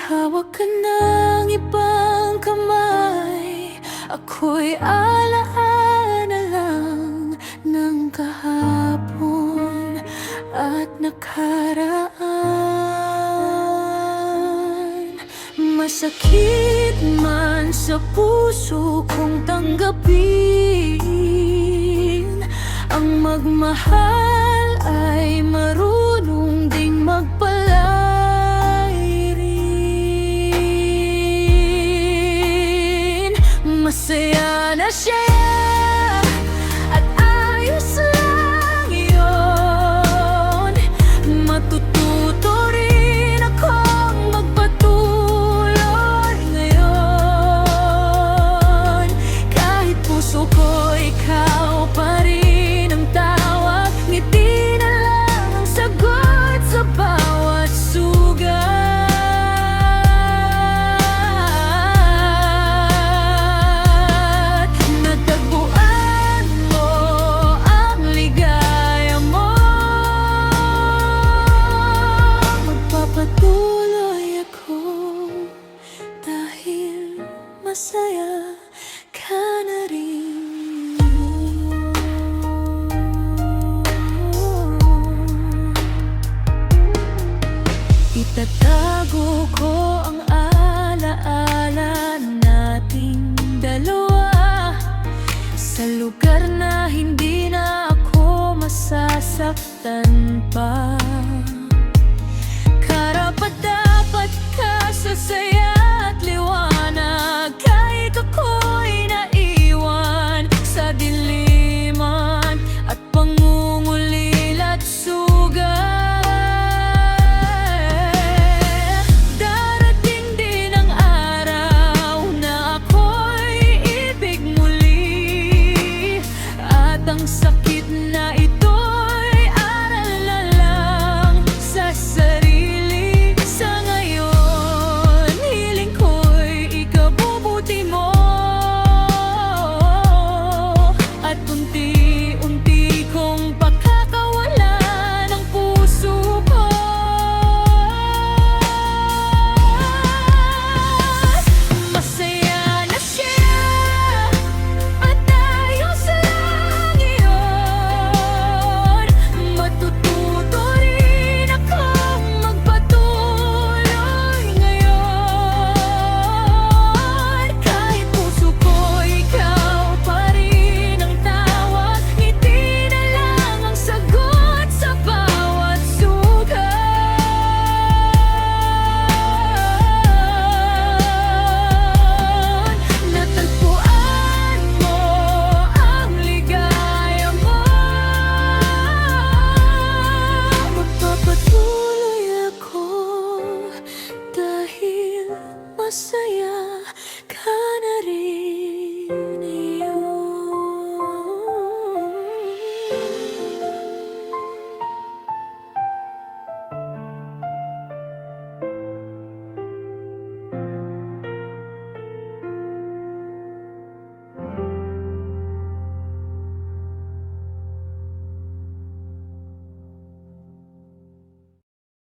hawak ka ng ibang kamay, ako'y alaala lang ng kahapon at nakaraan. Masakit man sa puso kong tanggapin, ang magmahal ay marunong ding magpalay rin. Masaya na siya at ayos lang yun. Matututo rin akong magpatuloy ngayon. Kahit puso ko ikaw pa rin ang tawag, ngiti na lang ang sagot sa bawat sugat. Natagpuan mo ang ligaya mo, magpapatuloy ako dahil masaya ka na rin. Itatago ko ang alaala nating dalawa sa lugar na hindi na ako masasaktan pa.